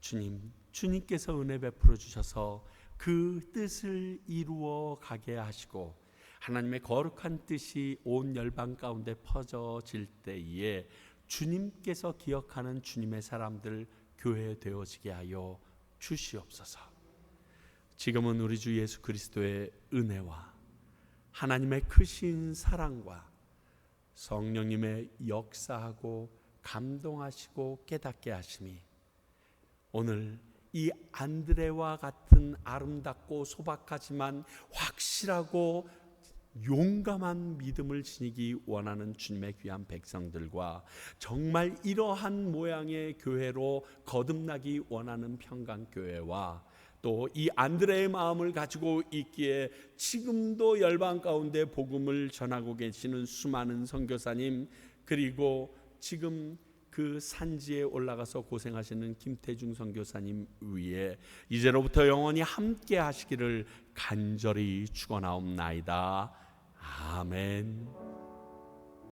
주님, 주님께서 은혜 베풀어 주셔서 그 뜻을 이루어 가게 하시고, 하나님의 거룩한 뜻이 온 열방 가운데 퍼져질 때에 주님께서 기억하는 주님의 사람들 교회 되어지게 하여 주시옵소서. 지금은 우리 주 예수 그리스도의 은혜와 하나님의 크신 사랑과 성령님의 역사하고 감동하시고 깨닫게 하심이 오늘 이 안드레와 같은 아름답고 소박하지만 확실하고 용감한 믿음을 지니기 원하는 주님의 귀한 백성들과, 정말 이러한 모양의 교회로 거듭나기 원하는 평강교회와, 또 이 안드레의 마음을 가지고 있기에 지금도 열방 가운데 복음을 전하고 계시는 수많은 선교사님, 그리고 지금 그 산지에 올라가서 고생하시는 김태중 선교사님 위에 이제로부터 영원히 함께 하시기를 간절히 축원하옵나이다. 아멘.